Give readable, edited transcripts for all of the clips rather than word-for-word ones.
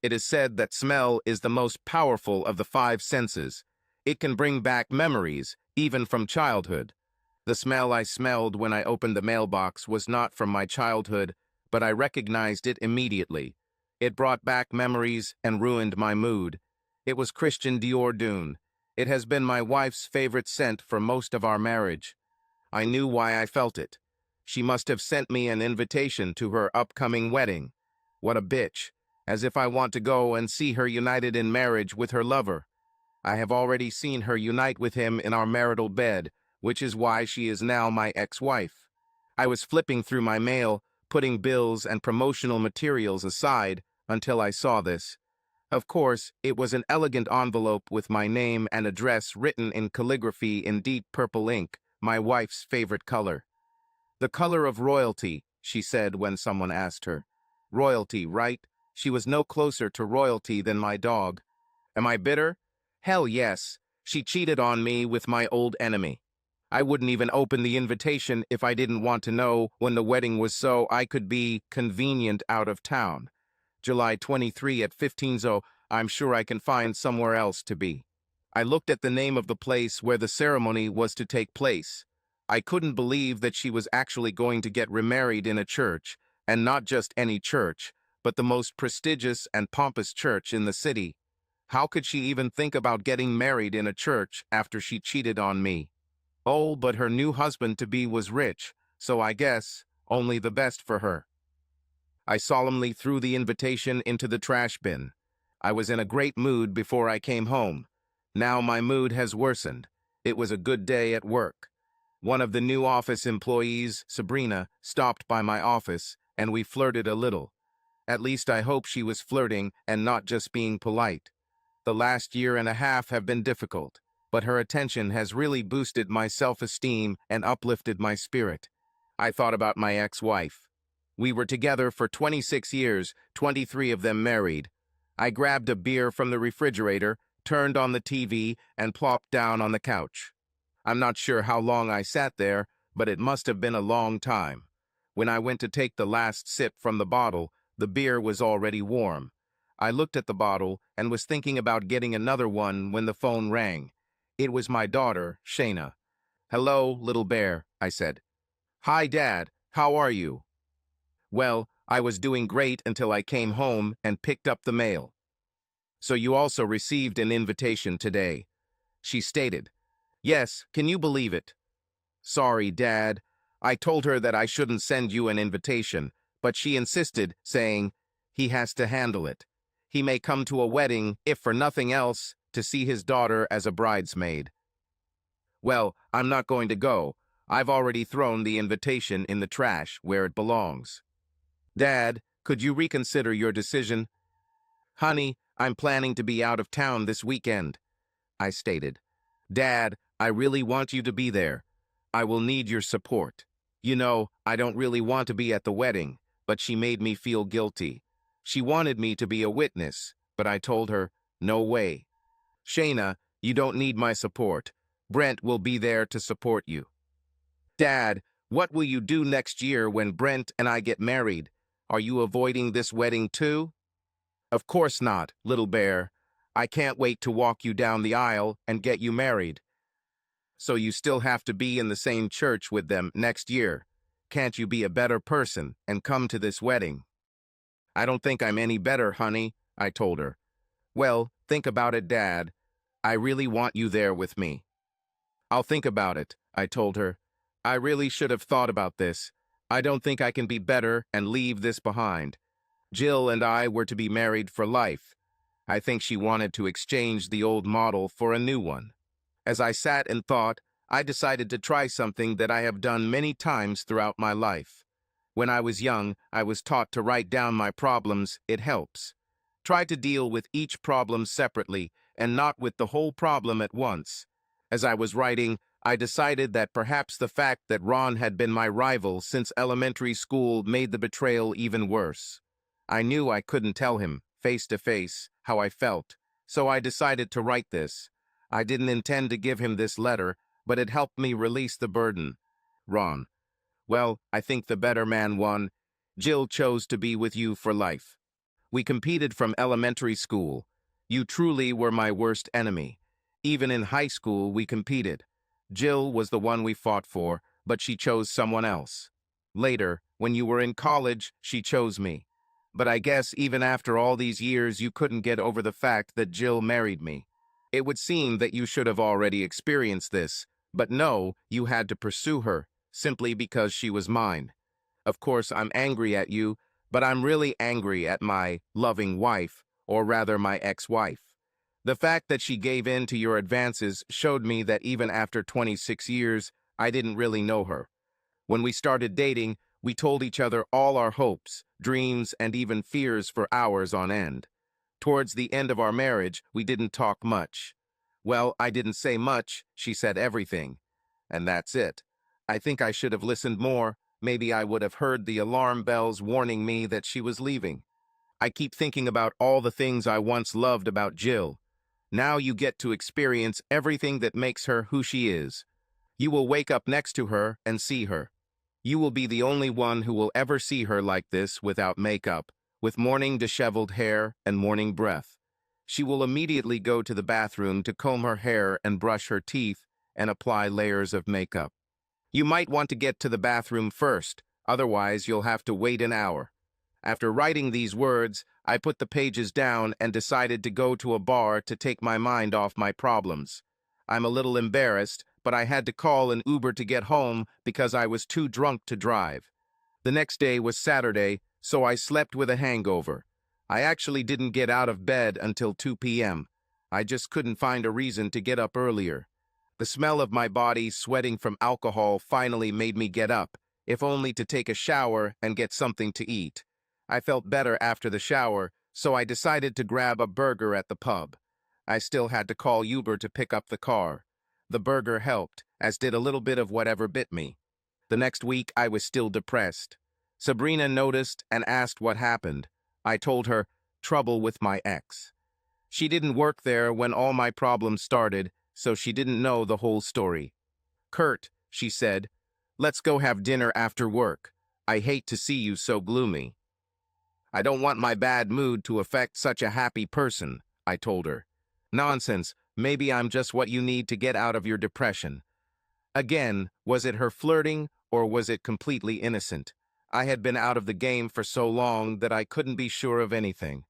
It is said that smell is the most powerful of the five senses. It can bring back memories, even from childhood. The smell I smelled when I opened the mailbox was not from my childhood, but I recognized it immediately. It brought back memories and ruined my mood. It was Christian Dior Dune. It has been my wife's favorite scent for most of our marriage. I knew why I felt it. She must have sent me an invitation to her upcoming wedding. What a bitch. As if I want to go and see her united in marriage with her lover. I have already seen her unite with him in our marital bed, which is why she is now my ex-wife. I was flipping through my mail, putting bills and promotional materials aside, until I saw this. Of course, it was an elegant envelope with my name and address written in calligraphy in deep purple ink, my wife's favorite color. "The color of royalty," she said when someone asked her. Royalty, right? She was no closer to royalty than my dog. Am I bitter? Hell yes. She cheated on me with my old enemy. I wouldn't even open the invitation if I didn't want to know when the wedding was so I could be convenient out of town. July 23 at 15:00, I'm sure I can find somewhere else to be. I looked at the name of the place where the ceremony was to take place. I couldn't believe that she was actually going to get remarried in a church, and not just any church, but the most prestigious and pompous church in the city. How could she even think about getting married in a church after she cheated on me? Oh, but her new husband-to-be was rich, so I guess only the best for her. I solemnly threw the invitation into the trash bin. I was in a great mood before I came home. Now my mood has worsened. It was a good day at work. One of the new office employees, Sabrina, stopped by my office, and we flirted a little. At least I hope she was flirting and not just being polite. The last year and a half have been difficult, but her attention has really boosted my self-esteem and uplifted my spirit. I thought about my ex-wife. We were together for 26 years, 23 of them married. I grabbed a beer from the refrigerator, turned on the TV, and plopped down on the couch. I'm not sure how long I sat there, but it must have been a long time. When I went to take the last sip from the bottle, the beer was already warm. I looked at the bottle and was thinking about getting another one when the phone rang. It was my daughter, Shayna. "Hello, little bear," I said. "Hi, Dad. How are you?" Well, I was doing great until I came home and picked up the mail. "So you also received an invitation today," she stated. "Yes, can you believe it?" "Sorry, Dad. I told her that I shouldn't send you an invitation, but she insisted, saying, he has to handle it. He may come to a wedding, if for nothing else, to see his daughter as a bridesmaid." "Well, I'm not going to go. I've already thrown the invitation in the trash where it belongs." "Dad, could you reconsider your decision?" "Honey, I'm planning to be out of town this weekend," I stated. "Dad, I really want you to be there. I will need your support. You know, I don't really want to be at the wedding, but she made me feel guilty. She wanted me to be a witness, but I told her, no way. Shayna, you don't need my support. Brent will be there to support you." "Dad, what will you do next year when Brent and I get married? Are you avoiding this wedding too?" "Of course not, little bear. I can't wait to walk you down the aisle and get you married." "So you still have to be in the same church with them next year. Can't you be a better person and come to this wedding?" "I don't think I'm any better, honey," I told her. "Well, think about it, Dad. I really want you there with me." "I'll think about it," I told her. "I really should have thought about this. I don't think I can be better and leave this behind. Jill and I were to be married for life. I think she wanted to exchange the old model for a new one. As I sat and thought, I decided to try something that I have done many times throughout my life. When I was young, I was taught to write down my problems. It helps. Try to deal with each problem separately and not with the whole problem at once. As I was writing, I decided that perhaps the fact that Ron had been my rival since elementary school made the betrayal even worse. I knew I couldn't tell him, face to face, how I felt, so I decided to write this. I didn't intend to give him this letter, but it helped me release the burden. Ron. Well, I think the better man won. Jill chose to be with you for life. We competed from elementary school. You truly were my worst enemy. Even in high school, we competed. Jill was the one we fought for, but she chose someone else. Later, when you were in college, she chose me. But I guess even after all these years, you couldn't get over the fact that Jill married me. It would seem that you should have already experienced this, but no, you had to pursue her, simply because she was mine. Of course, I'm angry at you, but I'm really angry at my loving wife, or rather my ex-wife. The fact that she gave in to your advances showed me that even after 26 years, I didn't really know her. When we started dating, we told each other all our hopes, dreams, and even fears for hours on end. Towards the end of our marriage, we didn't talk much. Well, I didn't say much, she said everything. And that's it. I think I should have listened more. Maybe I would have heard the alarm bells warning me that she was leaving. I keep thinking about all the things I once loved about Jill. Now you get to experience everything that makes her who she is. You will wake up next to her and see her. You will be the only one who will ever see her like this without makeup, with morning disheveled hair and morning breath. She will immediately go to the bathroom to comb her hair and brush her teeth and apply layers of makeup. You might want to get to the bathroom first, otherwise you'll have to wait an hour. After writing these words, I put the pages down and decided to go to a bar to take my mind off my problems. I'm a little embarrassed, but I had to call an Uber to get home because I was too drunk to drive. The next day was Saturday, so I slept with a hangover. I actually didn't get out of bed until 2 p.m. I just couldn't find a reason to get up earlier. The smell of my body sweating from alcohol finally made me get up, if only to take a shower and get something to eat. I felt better after the shower, so I decided to grab a burger at the pub. I still had to call Uber to pick up the car. The burger helped, as did a little bit of whatever bit me. The next week, I was still depressed. Sabrina noticed and asked what happened. I told her, trouble with my ex. She didn't work there when all my problems started, so she didn't know the whole story. Kurt, she said, let's go have dinner after work. I hate to see you so gloomy. I don't want my bad mood to affect such a happy person, I told her. Nonsense, maybe I'm just what you need to get out of your depression. Again, was it her flirting, or was it completely innocent? I had been out of the game for so long that I couldn't be sure of anything.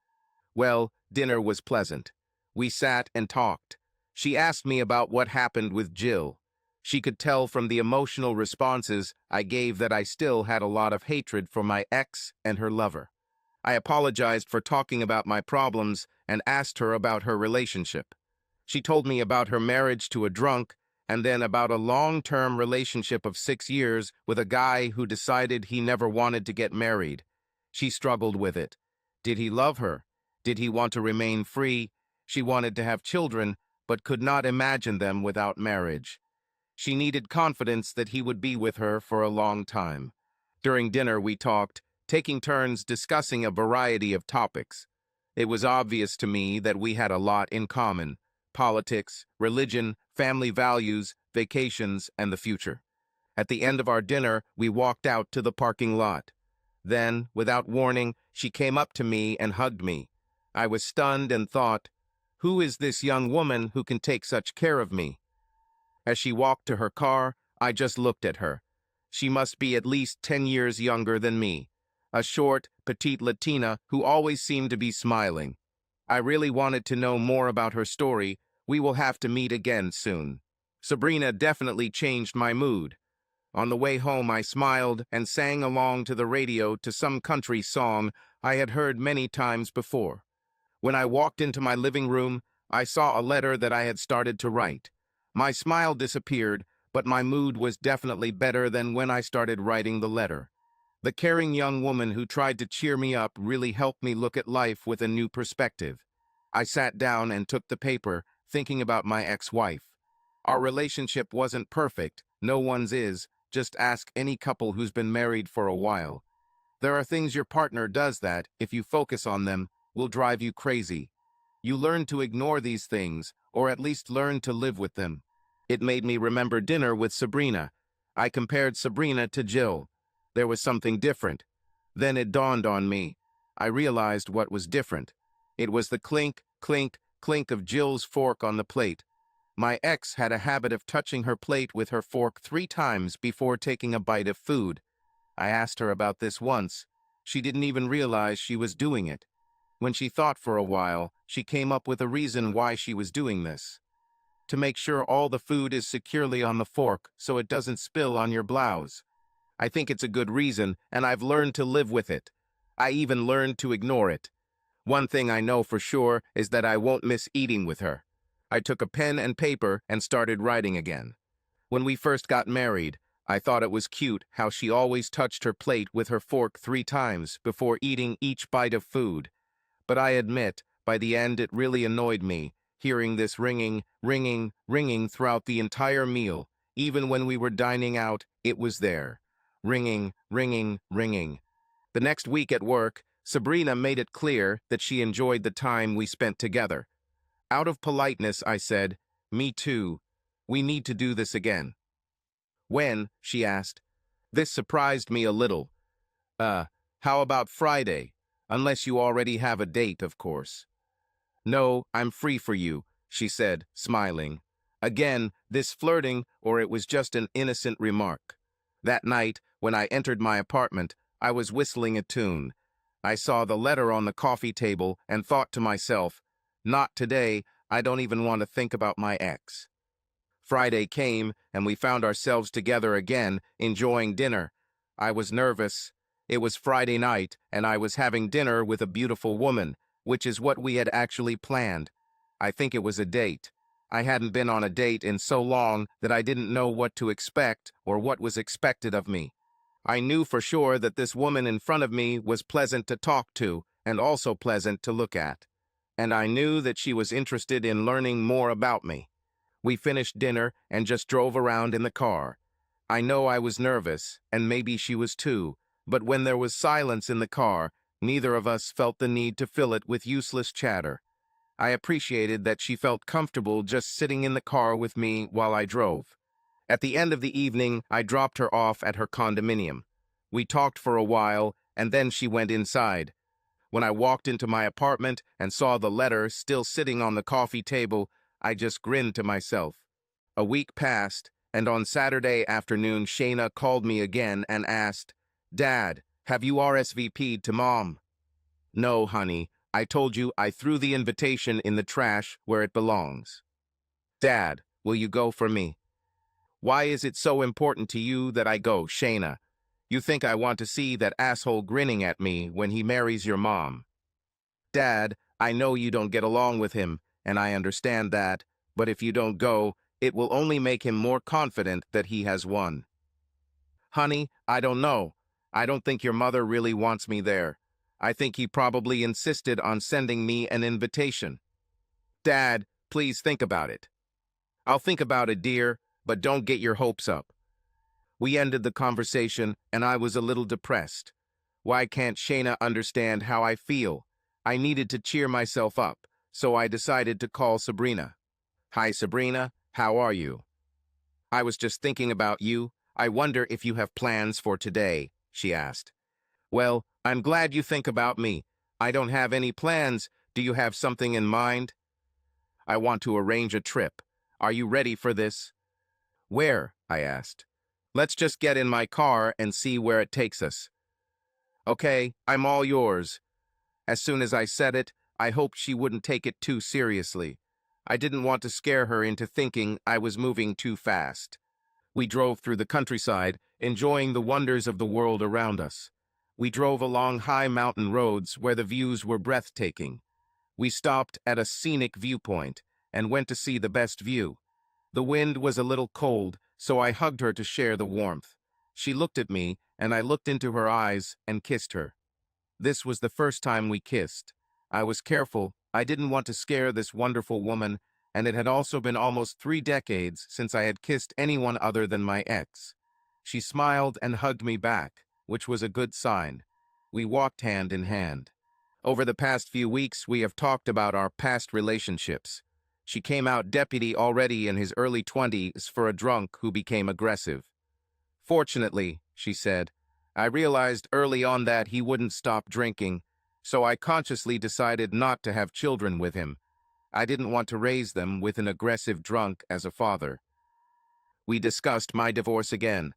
Well, dinner was pleasant. We sat and talked. She asked me about what happened with Jill. She could tell from the emotional responses I gave that I still had a lot of hatred for my ex and her lover. I apologized for talking about my problems and asked her about her relationship. She told me about her marriage to a drunk and then about a long-term relationship of 6 years with a guy who decided he never wanted to get married. She struggled with it. Did he love her? Did he want to remain free? She wanted to have children, but could not imagine them without marriage. She needed confidence that he would be with her for a long time. During dinner, we talked, taking turns discussing a variety of topics. It was obvious to me that we had a lot in common: politics, religion, family values, vacations, and the future. At the end of our dinner, we walked out to the parking lot. Then, without warning, she came up to me and hugged me. I was stunned and thought, who is this young woman who can take such care of me? As she walked to her car, I just looked at her. She must be at least 10 years younger than me. A short, petite Latina who always seemed to be smiling. I really wanted to know more about her story. We will have to meet again soon. Sabrina definitely changed my mood. On the way home, I smiled and sang along to the radio to some country song I had heard many times before. When I walked into my living room, I saw a letter that I had started to write. My smile disappeared, but my mood was definitely better than when I started writing the letter. The caring young woman who tried to cheer me up really helped me look at life with a new perspective. I sat down and took the paper, thinking about my ex-wife. Our relationship wasn't perfect, no one's is, just ask any couple who's been married for a while. There are things your partner does that, if you focus on them, will drive you crazy. You learn to ignore these things, or at least learn to live with them. It made me remember dinner with Sabrina. I compared Sabrina to Jill. There was something different. Then it dawned on me. I realized what was different. It was the clink, clink, clink of Jill's fork on the plate. My ex had a habit of touching her plate with her fork 3 times before taking a bite of food. I asked her about this once. She didn't even realize she was doing it. When she thought for a while, she came up with a reason why she was doing this. To make sure all the food is securely on the fork so it doesn't spill on your blouse. I think it's a good reason, and I've learned to live with it. I even learned to ignore it. One thing I know for sure is that I won't miss eating with her. I took a pen and paper and started writing again. When we first got married, I thought it was cute how she always touched her plate with her fork 3 times before eating each bite of food. But I admit, by the end it really annoyed me, hearing this ringing, ringing, ringing throughout the entire meal. Even when we were dining out, it was there. Ringing, ringing, ringing. The next week at work, Sabrina made it clear that she enjoyed the time we spent together. Out of politeness, I said, "Me too. We need to do this again." "When?" she asked. This surprised me a little. How about Friday? Unless you already have a date, of course." "No, I'm free for you," she said, smiling. Again, this flirting, or it was just an innocent remark. That night, when I entered my apartment, I was whistling a tune. I saw the letter on the coffee table and thought to myself, not today, I don't even want to think about my ex. Friday came, and we found ourselves together again, enjoying dinner. I was nervous. It was Friday night, and I was having dinner with a beautiful woman, which is what we had actually planned. I think it was a date. I hadn't been on a date in so long that I didn't know what to expect or what was expected of me. I knew for sure that this woman in front of me was pleasant to talk to and also pleasant to look at. And I knew that she was interested in learning more about me. We finished dinner and just drove around in the car. I know I was nervous, and maybe she was too, but when there was silence in the car, neither of us felt the need to fill it with useless chatter. I appreciated that she felt comfortable just sitting in the car with me while I drove. At the end of the evening, I dropped her off at her condominium. We talked for a while, and then she went inside. When I walked into my apartment and saw the letter still sitting on the coffee table, I just grinned to myself. A week passed, and on Saturday afternoon, Shayna called me again and asked, "Dad, have you RSVP'd to Mom?" "No, honey. I told you I threw the invitation in the trash where it belongs." "Dad, will you go for me?" "Why is it so important to you that I go, Shayna? You think I want to see that asshole grinning at me when he marries your mom?" "Dad, I know you don't get along with him, and I understand that, but if you don't go, it will only make him more confident that he has won." "Honey, I don't know. I don't think your mother really wants me there. I think he probably insisted on sending me an invitation." "Dad, please think about it." "I'll think about it, dear, but don't get your hopes up." We ended the conversation, and I was a little depressed. Why can't Shayna understand how I feel? I needed to cheer myself up, so I decided to call Sabrina. "Hi, Sabrina. How are you?" "I was just thinking about you. I wonder if you have plans for today," she asked. "Well, I'm glad you think about me. I don't have any plans. Do you have something in mind?" "I want to arrange a trip. Are you ready for this?" "Where?" I asked. "Let's just get in my car and see where it takes us." "Okay, I'm all yours." As soon as I said it, I hoped she wouldn't take it too seriously. I didn't want to scare her into thinking I was moving too fast. We drove through the countryside, enjoying the wonders of the world around us. We drove along high mountain roads where the views were breathtaking. We stopped at a scenic viewpoint and went to see the best view. The wind was a little cold, so I hugged her to share the warmth. She looked at me, and I looked into her eyes and kissed her. This was the first time we kissed. I was careful. I didn't want to scare this wonderful woman, and it had also been almost 3 decades since I had kissed anyone other than my ex. She smiled and hugged me back, which was a good sign. We walked hand in hand. Over the past few weeks, we have talked about our past relationships. She came out deputy already in his early 20s for a drunk who became aggressive. "Fortunately," she said, "I realized early on that he wouldn't stop drinking. So I consciously decided not to have children with him. I didn't want to raise them with an aggressive drunk as a father. We discussed my divorce again.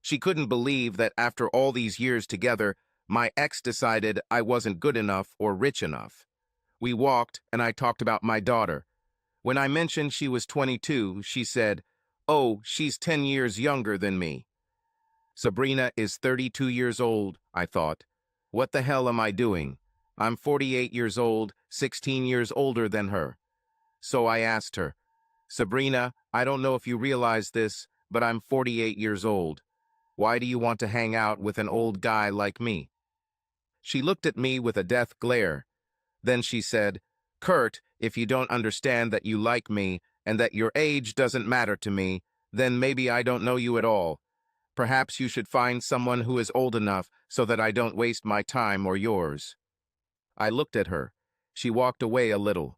She couldn't believe that after all these years together, my ex decided I wasn't good enough or rich enough. We walked, and I talked about my daughter. When I mentioned she was 22, she said, "Oh, she's 10 years younger than me." Sabrina is 32 years old, I thought. What the hell am I doing? I'm 48 years old, 16 years older than her. So I asked her, "Sabrina, I don't know if you realize this, but I'm 48 years old. Why do you want to hang out with an old guy like me?" She looked at me with a death glare. Then she said, "Kurt, if you don't understand that you like me and that your age doesn't matter to me, then maybe I don't know you at all. Perhaps you should find someone who is old enough so that I don't waste my time or yours." I looked at her. She walked away a little.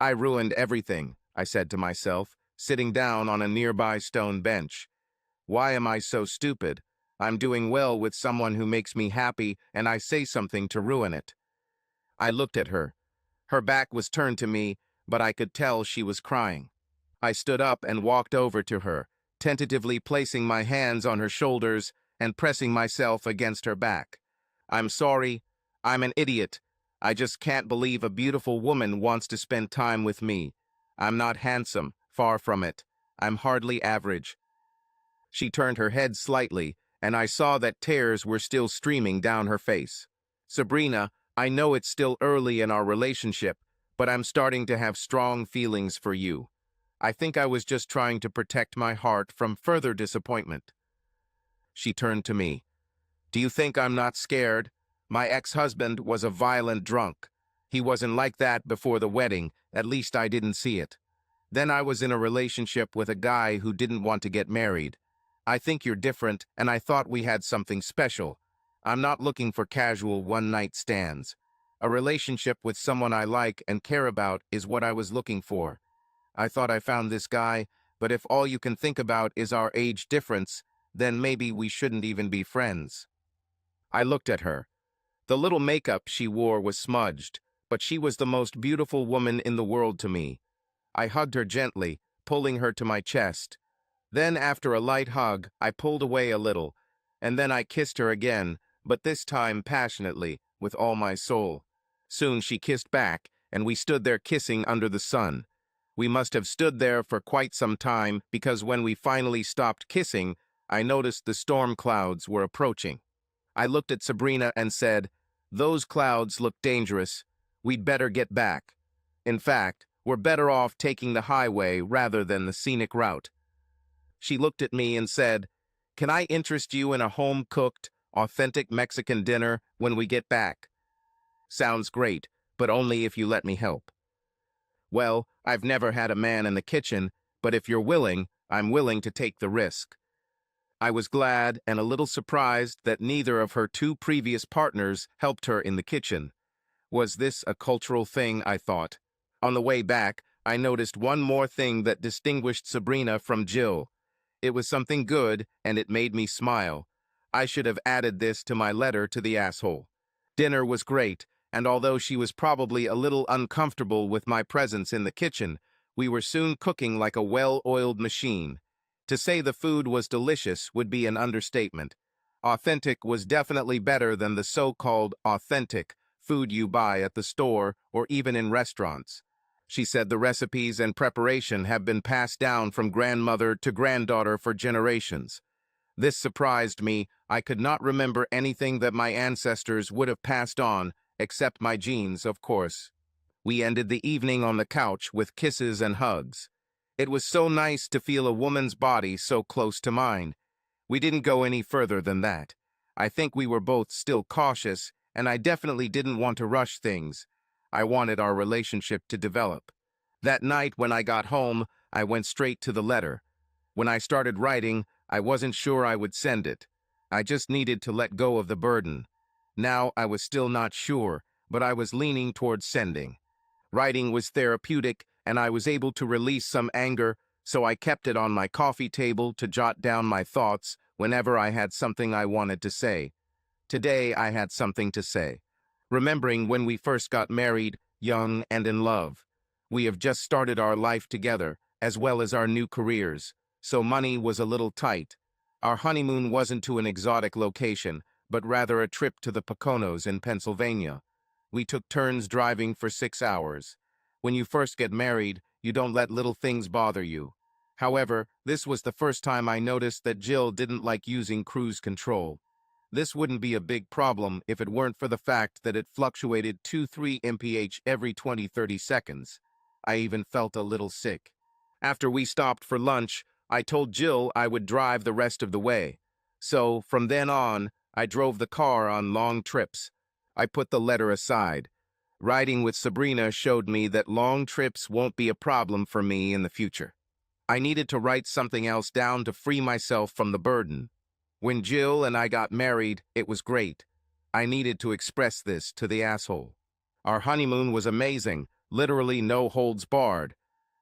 "I ruined everything," I said to myself, sitting down on a nearby stone bench. "Why am I so stupid? I'm doing well with someone who makes me happy, and I say something to ruin it." I looked at her. Her back was turned to me, but I could tell she was crying. I stood up and walked over to her, tentatively placing my hands on her shoulders and pressing myself against her back. "I'm sorry. I'm an idiot. I just can't believe a beautiful woman wants to spend time with me. I'm not handsome, far from it. I'm hardly average." She turned her head slightly, and I saw that tears were still streaming down her face. "Sabrina, I know it's still early in our relationship, but I'm starting to have strong feelings for you. I think I was just trying to protect my heart from further disappointment." She turned to me. "Do you think I'm not scared? My ex-husband was a violent drunk. He wasn't like that before the wedding, at least I didn't see it. Then I was in a relationship with a guy who didn't want to get married. I think you're different, and I thought we had something special. I'm not looking for casual one-night stands. A relationship with someone I like and care about is what I was looking for. I thought I found this guy, but if all you can think about is our age difference, then maybe we shouldn't even be friends." I looked at her. The little makeup she wore was smudged, but she was the most beautiful woman in the world to me. I hugged her gently, pulling her to my chest. Then, after a light hug, I pulled away a little, and then I kissed her again, but this time passionately, with all my soul. Soon she kissed back, and we stood there kissing under the sun. We must have stood there for quite some time, because when we finally stopped kissing, I noticed the storm clouds were approaching. I looked at Sabrina and said, "Those clouds look dangerous. We'd better get back. In fact, we're better off taking the highway rather than the scenic route." She looked at me and said, "Can I interest you in a home-cooked, authentic Mexican dinner when we get back?" "Sounds great, but only if you let me help." "Well, I've never had a man in the kitchen, but if you're willing, I'm willing to take the risk." I was glad and a little surprised that neither of her two previous partners helped her in the kitchen. Was this a cultural thing, I thought. On the way back, I noticed one more thing that distinguished Sabrina from Jill. It was something good, and it made me smile. I should have added this to my letter to the asshole. Dinner was great, and although she was probably a little uncomfortable with my presence in the kitchen, we were soon cooking like a well-oiled machine. To say the food was delicious would be an understatement. Authentic was definitely better than the so-called authentic food you buy at the store or even in restaurants. She said the recipes and preparation have been passed down from grandmother to granddaughter for generations. This surprised me. I could not remember anything that my ancestors would have passed on, except my genes, of course. We ended the evening on the couch with kisses and hugs. It was so nice to feel a woman's body so close to mine. We didn't go any further than that. I think we were both still cautious, and I definitely didn't want to rush things. I wanted our relationship to develop. That night when I got home, I went straight to the letter. When I started writing, I wasn't sure I would send it. I just needed to let go of the burden. Now I was still not sure, but I was leaning towards sending. Writing was therapeutic, and I was able to release some anger, so I kept it on my coffee table to jot down my thoughts whenever I had something I wanted to say. Today I had something to say. remembering when we first got married, young and in love. We have just started our life together, as well as our new careers, so money was a little tight. Our honeymoon wasn't to an exotic location, but rather a trip to the Poconos in Pennsylvania. We took turns driving for 6 hours. When you first get married, you don't let little things bother you. However, this was the first time I noticed that Jill didn't like using cruise control. This wouldn't be a big problem if it weren't for the fact that it fluctuated 2-3 mph every 20-30 seconds. I even felt a little sick. After we stopped for lunch, I told Jill I would drive the rest of the way. So, from then on, I drove the car on long trips. I put the letter aside. Riding with Sabrina showed me that long trips won't be a problem for me in the future. I needed to write something else down to free myself from the burden. When Jill and I got married, it was great. I needed to express this to the asshole. Our honeymoon was amazing, literally no holds barred.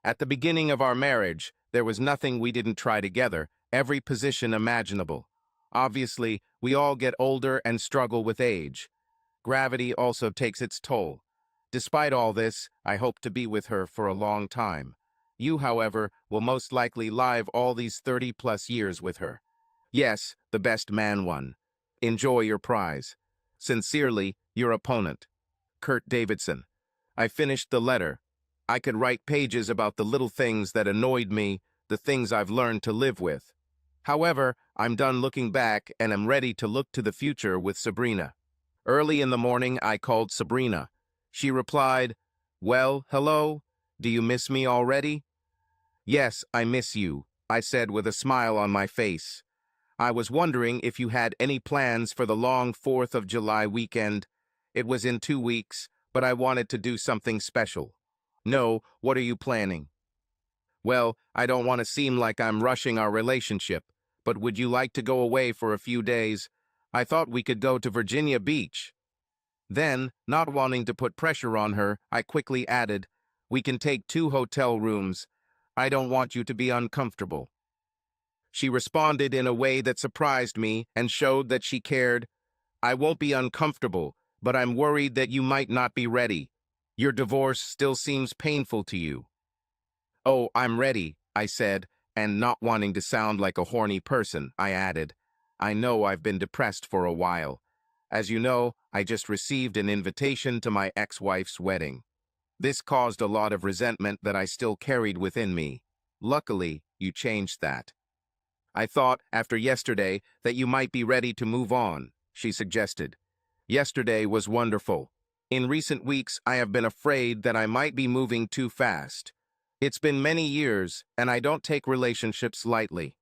At the beginning of our marriage, there was nothing we didn't try together, every position imaginable. Obviously, we all get older and struggle with age. Gravity also takes its toll. Despite all this, I hope to be with her for a long time. You, however, will most likely live all these 30-plus years with her. Yes, the best man won. Enjoy your prize. Sincerely, your opponent, Kurt Davidson. I finished the letter. I could write pages about the little things that annoyed me, the things I've learned to live with. However, I'm done looking back and am ready to look to the future with Sabrina. Early in the morning, I called Sabrina. She replied, "Well, hello? Do you miss me already?" "Yes, I miss you," I said with a smile on my face. "I was wondering if you had any plans for the long 4th of July weekend. It was in 2 weeks, but I wanted to do something special." "No, what are you planning?" "Well, I don't want to seem like I'm rushing our relationship, but would you like to go away for a few days? I thought we could go to Virginia Beach." Then, not wanting to put pressure on her, I quickly added, "We can take 2 hotel rooms. I don't want you to be uncomfortable." She responded in a way that surprised me and showed that she cared. "I won't be uncomfortable, but I'm worried that you might not be ready. Your divorce still seems painful to you." "Oh, I'm ready," I said, and not wanting to sound like a horny person, I added, "I know I've been depressed for a while. As you know, I just received an invitation to my ex-wife's wedding. This caused a lot of resentment that I still carried within me. Luckily, you changed that. I thought, after yesterday, that you might be ready to move on," she suggested. "Yesterday was wonderful. In recent weeks, I have been afraid that I might be moving too fast. It's been many years, and I don't take relationships lightly."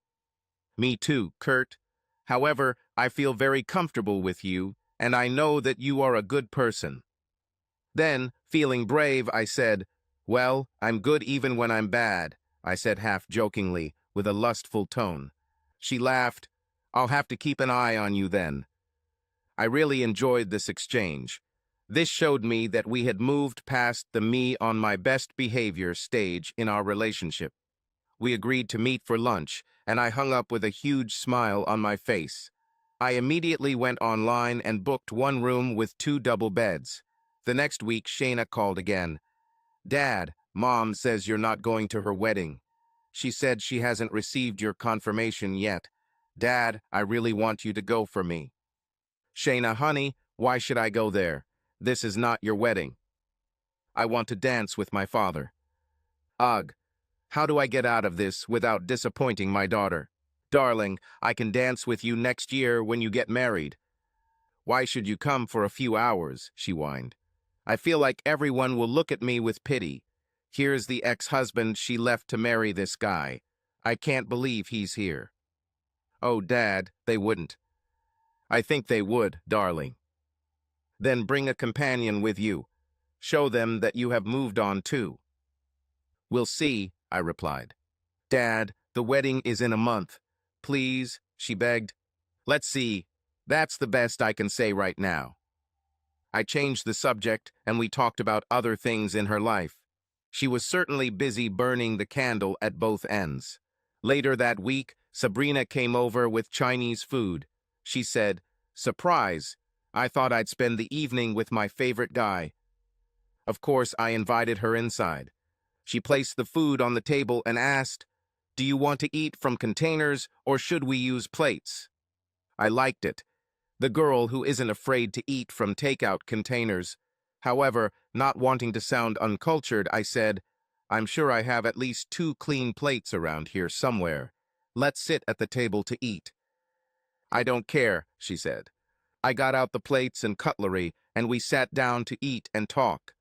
"Me too, Kurt. However, I feel very comfortable with you, and I know that you are a good person." Then, feeling brave, I said, "Well, I'm good even when I'm bad," I said half-jokingly, with a lustful tone. She laughed. "I'll have to keep an eye on you then." I really enjoyed this exchange. This showed me that we had moved past the me on my best behavior stage in our relationship. We agreed to meet for lunch, and I hung up with a huge smile on my face. I immediately went online and booked 1 room with 2 double beds. The next week, Shayna called again. "Dad, Mom says you're not going to her wedding. She said she hasn't received your confirmation yet. Dad, I really want you to go for me." "Shayna, honey, why should I go there? This is not your wedding. I want to dance with my father." "Ugh, how do I get out of this without disappointing my daughter?" "Darling, I can dance with you next year when you get married." "Why should you come for a few hours?" she whined. "I feel like everyone will look at me with pity. Here's the ex-husband she left to marry this guy. I can't believe he's here." "Oh, Dad, they wouldn't." "I think they would, darling." "Then bring a companion with you. Show them that you have moved on too." "We'll see," I replied. "Dad, the wedding is in a month. Please," she begged. "Let's see. That's the best I can say right now." I changed the subject, and we talked about other things in her life. She was certainly busy burning the candle at both ends. Later that week, Sabrina came over with Chinese food. She said, "Surprise, I thought I'd spend the evening with my favorite guy. Of course, I invited her inside. She placed the food on the table and asked, "Do you want to eat from containers or should we use plates?" I liked it. The girl who isn't afraid to eat from takeout containers. However, not wanting to sound uncultured, I said, "I'm sure I have at least 2 clean plates around here somewhere. Let's sit at the table to eat." "I don't care," she said. I got out the plates and cutlery, and we sat down to eat and talk.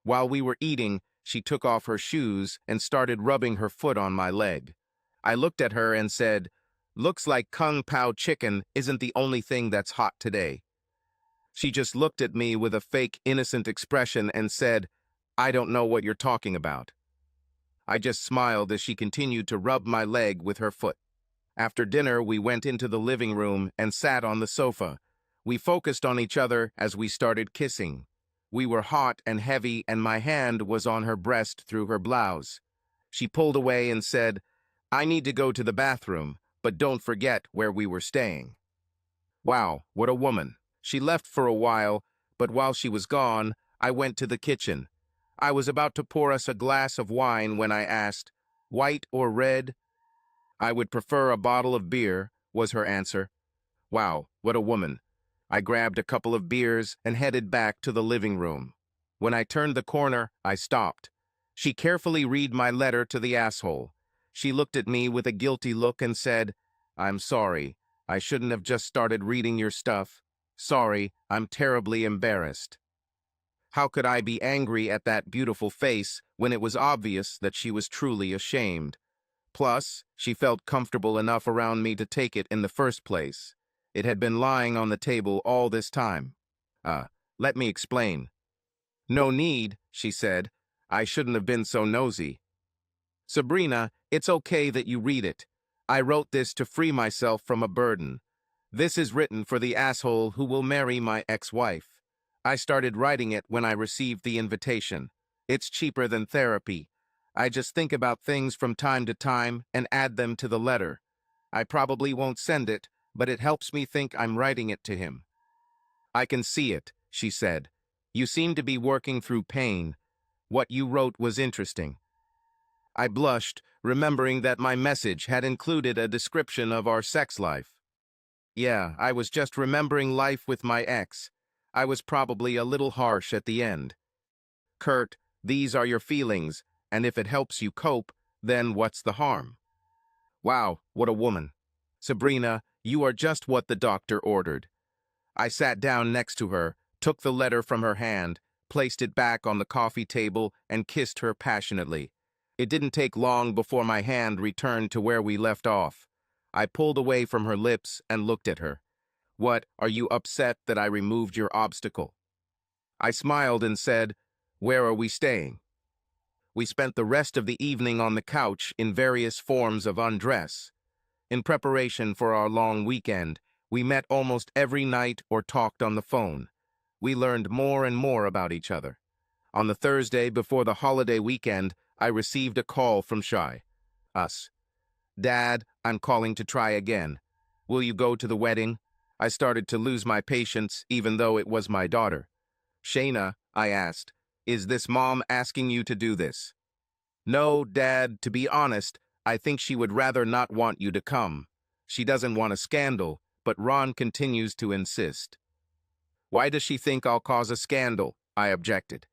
While we were eating, she took off her shoes and started rubbing her foot on my leg. I looked at her and said, "Looks like Kung Pao chicken isn't the only thing that's hot today." She just looked at me with a fake innocent expression and said, "I don't know what you're talking about." I just smiled as she continued to rub my leg with her foot. After dinner, we went into the living room and sat on the sofa. We focused on each other as we started kissing. We were hot and heavy, and my hand was on her breast through her blouse. She pulled away and said, "I need to go to the bathroom, but don't forget where we were staying." Wow, what a woman. She left for a while, but while she was gone, I went to the kitchen. I was about to pour us a glass of wine when I asked, "White or red?" "I would prefer a bottle of beer," was her answer. Wow, what a woman. I grabbed a couple of beers and headed back to the living room. When I turned the corner, I stopped. She carefully read my letter to the asshole. She looked at me with a guilty look and said, "I'm sorry. I shouldn't have just started reading your stuff. Sorry, I'm terribly embarrassed." How could I be angry at that beautiful face when it was obvious that she was truly ashamed? Plus, she felt comfortable enough around me to take it in the first place. It had been lying on the table all this time. Let me explain. "No need," she said. "I shouldn't have been so nosy." "Sabrina, it's okay that you read it. I wrote this to free myself from a burden. This is written for the asshole who will marry my ex-wife. I started writing it when I received the invitation. It's cheaper than therapy. I just think about things from time to time and add them to the letter. I probably won't send it, but it helps me think I'm writing it to him." "I can see it," she said. "You seem to be working through pain. What you wrote was interesting." I blushed, remembering that my message had included a description of our sex life. Yeah, I was just remembering life with my ex. I was probably a little harsh at the end. "Kurt, these are your feelings, and if it helps you cope, then what's the harm?" Wow, what a woman. "Sabrina, you are just what the doctor ordered." I sat down next to her, took the letter from her hand, placed it back on the coffee table, and kissed her passionately. It didn't take long before my hand returned to where we left off. I pulled away from her lips and looked at her. "What, are you upset that I removed your obstacle?" I smiled and said, "Where are we staying?" We spent the rest of the evening on the couch in various forms of undress. In preparation for our long weekend, we met almost every night or talked on the phone. We learned more and more about each other. On the Thursday before the holiday weekend, I received a call from Shai. Us. "Dad, I'm calling to try again. Will you go to the wedding?" I started to lose my patience, even though it was my daughter. "Shayna," I asked, "is this mom asking you to do this?" "No, Dad, to be honest, I think she would rather not want you to come. She doesn't want a scandal, but Ron continues to insist." "Why does she think I'll cause a scandal?" I objected.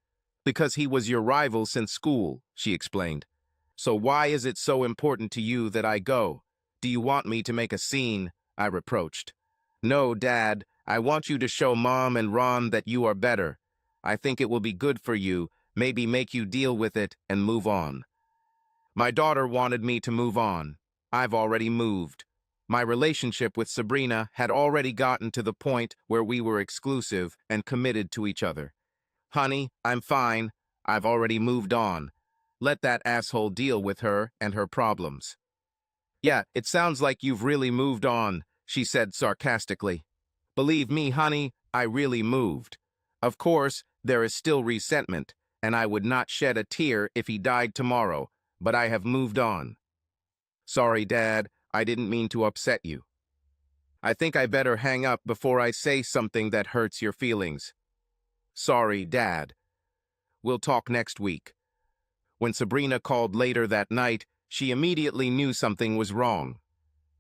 "Because he was your rival since school," she explained. "So why is it so important to you that I go? Do you want me to make a scene?" I reproached. "No, Dad, I want you to show Mom and Ron that you are better. I think it will be good for you, maybe make you deal with it and move on." My daughter wanted me to move on. I've already moved. My relationship with Sabrina had already gotten to the point where we were exclusive and committed to each other. "Honey, I'm fine. I've already moved on. Let that asshole deal with her and her problems." "Yeah, it sounds like you've really moved on," she said sarcastically. "Believe me, honey, I really moved. Of course, there is still resentment, and I would not shed a tear if he died tomorrow, but I have moved on." "Sorry, Dad, I didn't mean to upset you." I think I better hang up before I say something that hurts your feelings. Sorry, Dad. We'll talk next week. When Sabrina called later that night, she immediately knew something was wrong.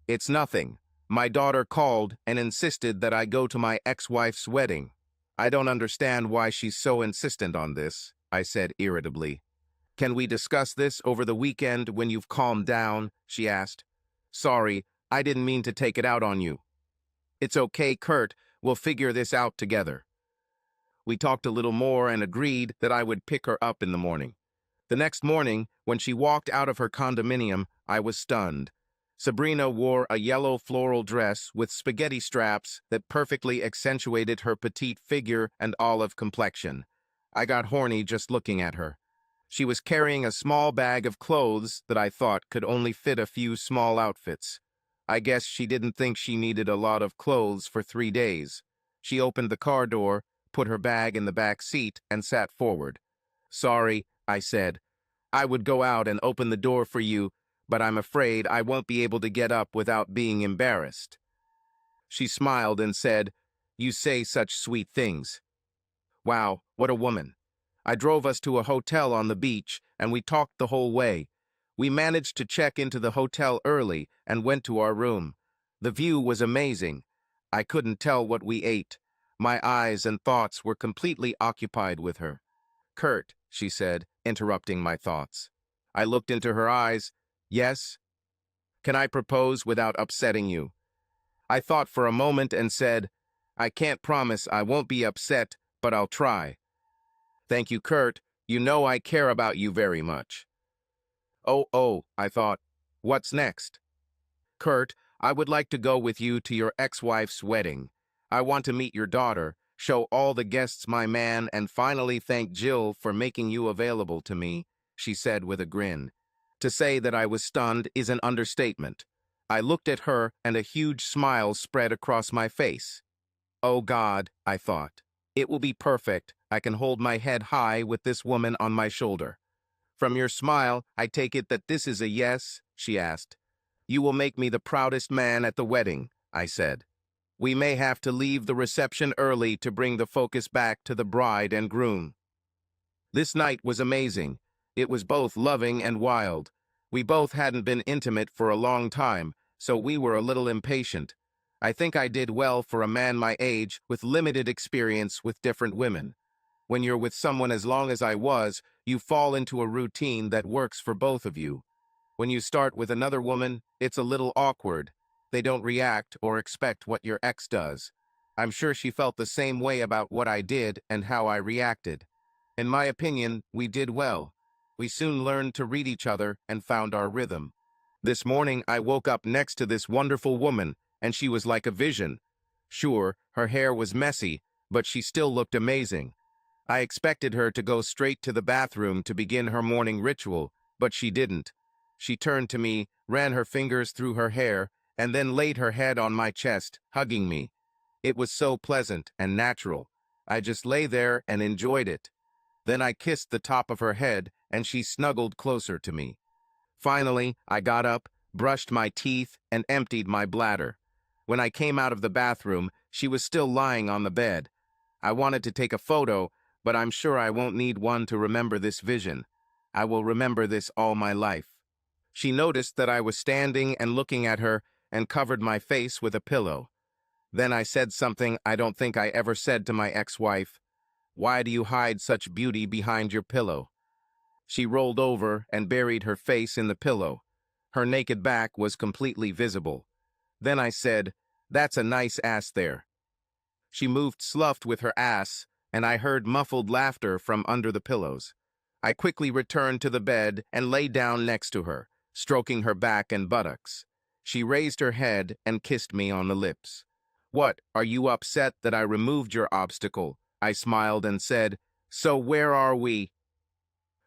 It's nothing. My daughter called and insisted that I go to my ex-wife's wedding. I don't understand why she's so insistent on this, I said irritably. Can we discuss this over the weekend when you've calmed down? She asked. Sorry, I didn't mean to take it out on you. It's okay, Kurt. We'll figure this out together. We talked a little more and agreed that I would pick her up in the morning. The next morning, when she walked out of her condominium, I was stunned. Sabrina wore a yellow floral dress with spaghetti straps that perfectly accentuated her petite figure and olive complexion. I got horny just looking at her. She was carrying a small bag of clothes that I thought could only fit a few small outfits. I guess she didn't think she needed a lot of clothes for 3 days. She opened the car door, put her bag in the back seat, and sat forward. Sorry, I said. I would go out and open the door for you, but I'm afraid I won't be able to get up without being embarrassed. She smiled and said, You say such sweet things. Wow, what a woman. I drove us to a hotel on the beach, and we talked the whole way. We managed to check into the hotel early and went to our room. The view was amazing. I couldn't tell what we ate. My eyes and thoughts were completely occupied with her. Kurt, she said, interrupting my thoughts. I looked into her eyes. Yes? Can I propose without upsetting you? I thought for a moment and said, I can't promise I won't be upset, but I'll try. Thank you, Kurt. You know I care about you very much. Oh, I thought. What's next? Kurt, I would like to go with you to your ex-wife's wedding. I want to meet your daughter, show all the guests my man, and finally thank Jill for making you available to me, she said with a grin. To say that I was stunned is an understatement. I looked at her and a huge smile spread across my face. Oh God, I thought. It will be perfect. I can hold my head high with this woman on my shoulder. From your smile, I take it that this is a yes, she asked. You will make me the proudest man at the wedding, I said. We may have to leave the reception early to bring the focus back to the bride and groom. This night was amazing. It was both loving and wild. We both hadn't been intimate for a long time, so we were a little impatient. I think I did well for a man my age with limited experience with different women. When you're with someone as long as I was, you fall into a routine that works for both of you. When you start with another woman, it's a little awkward. They don't react or expect what your ex does. I'm sure she felt the same way about what I did and how I reacted. In my opinion, we did well. We soon learned to read each other and found our rhythm. This morning, I woke up next to this wonderful woman, and she was like a vision. Sure, her hair was messy, but she still looked amazing. I expected her to go straight to the bathroom to begin her morning ritual, but she didn't. She turned to me, ran her fingers through her hair, and then laid her head on my chest, hugging me. It was so pleasant and natural. I just lay there and enjoyed it. Then I kissed the top of her head, and she snuggled closer to me. Finally, I got up, brushed my teeth, and emptied my bladder. When I came out of the bathroom, she was still lying on the bed. I wanted to take a photo, but I'm sure I won't need one to remember this vision. I will remember this all my life. She noticed that I was standing and looking at her and covered my face with a pillow. Then I said something I don't think I ever said to my ex-wife. Why do you hide such beauty behind your pillow? She rolled over and buried her face in the pillow. Her naked back was completely visible. Then I said, That's a nice ass there. She moved sloughed with her ass, and I heard muffled laughter from under the pillows. I quickly returned to the bed and lay down next to her, stroking her back and buttocks. She raised her head and kissed me on the lips. What, are you upset that I removed your obstacle? I smiled and said, So where are we?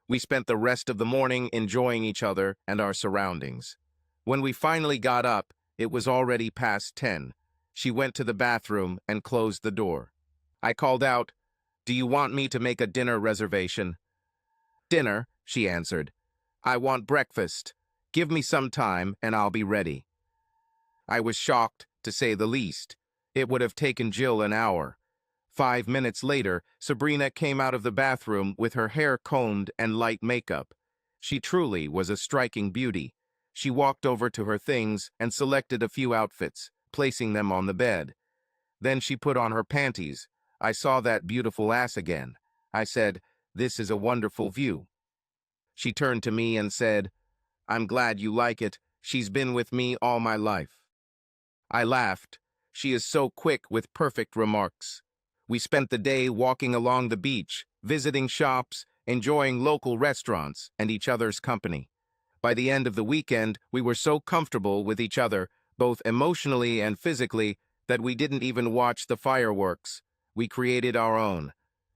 We spent the rest of the morning enjoying each other and our surroundings. When we finally got up, it was already past 10. She went to the bathroom and closed the door. I called out, Do you want me to make a dinner reservation? Dinner, she answered. I want breakfast. Give me some time and I'll be ready. I was shocked to say the least. It would have taken Jill an hour. 5 minutes later, Sabrina came out of the bathroom with her hair combed and light makeup. She truly was a striking beauty. She walked over to her things and selected a few outfits, placing them on the bed. Then she put on her panties. I saw that beautiful ass again. I said, "This is a wonderful view." She turned to me and said, "I'm glad you like it. She's been with me all my life." I laughed. She is so quick with perfect remarks. We spent the day walking along the beach, visiting shops, enjoying local restaurants and each other's company. By the end of the weekend, we were so comfortable with each other, both emotionally and physically, that we didn't even watch the fireworks. We created our own.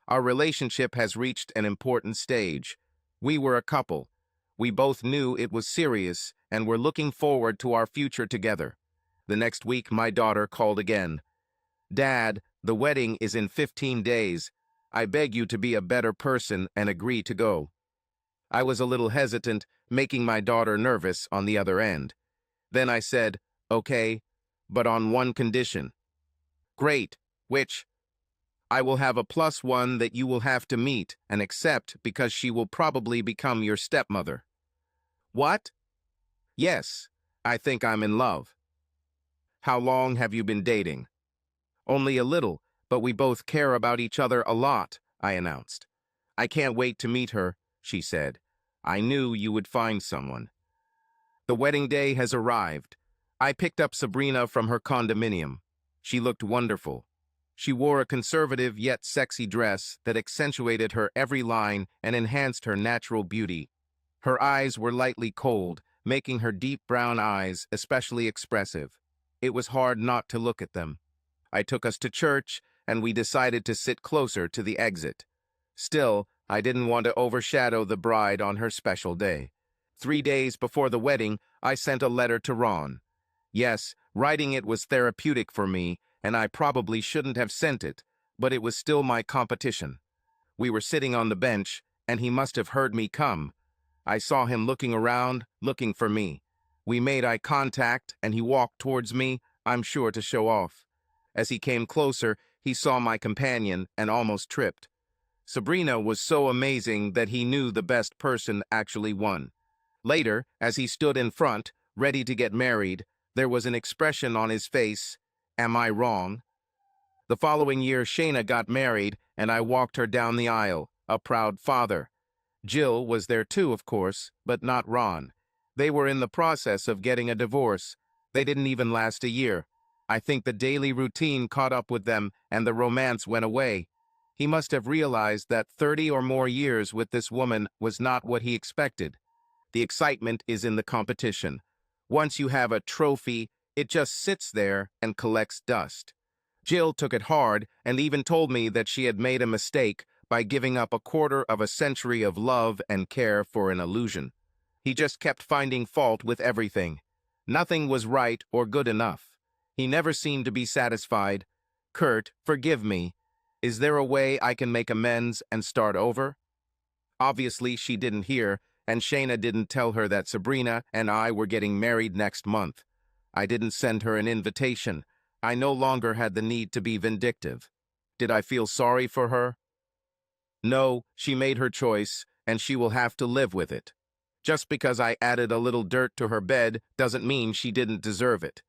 Our relationship has reached an important stage. We were a couple. We both knew it was serious and were looking forward to our future together. The next week, my daughter called again. "Dad, the wedding is in 15 days. I beg you to be a better person and agree to go." I was a little hesitant, making my daughter nervous on the other end. Then I said, "Okay, but on one condition." "Great, which?" "I will have a plus one that you will have to meet and accept because she will probably become your stepmother." "What?" "Yes, I think I'm in love." "How long have you been dating?" "Only a little, but we both care about each other a lot," I announced. "I can't wait to meet her," she said. "I knew you would find someone." The wedding day has arrived. I picked up Sabrina from her condominium. She looked wonderful. She wore a conservative yet sexy dress that accentuated her every line and enhanced her natural beauty. Her eyes were lightly cold, making her deep brown eyes especially expressive. It was hard not to look at them. I took us to church, and we decided to sit closer to the exit. Still, I didn't want to overshadow the bride on her special day. 3 days before the wedding, I sent a letter to Ron. Yes, writing it was therapeutic for me, and I probably shouldn't have sent it, but it was still my competition. We were sitting on the bench, and he must have heard me come. I saw him looking around, looking for me. We made eye contact, and he walked towards me, I'm sure to show off. As he came closer, he saw my companion and almost tripped. Sabrina was so amazing that he knew the best person actually won. Later, as he stood in front, ready to get married, there was an expression on his face, "Am I wrong?" The following year, Shayna got married, and I walked her down the aisle, a proud father. Jill was there too, of course, but not Ron. They were in the process of getting a divorce. They didn't even last a year. I think the daily routine caught up with them, and the romance went away. He must have realized that 30 or more years with this woman was not what he expected. The excitement is in the competition. Once you have a trophy, it just sits there and collects dust. Jill took it hard and even told me that she had made a mistake by giving up a quarter of a century of love and care for an illusion. He just kept finding fault with everything. Nothing was right or good enough. He never seemed to be satisfied. "Kurt, forgive me. Is there a way I can make amends and start over?" Obviously, she didn't hear, and Shayna didn't tell her that Sabrina and I were getting married next month. I didn't send her an invitation. I no longer had the need to be vindictive. Did I feel sorry for her? No, she made her choice, and she will have to live with it. Just because I added a little dirt to her bed doesn't mean she didn't deserve it.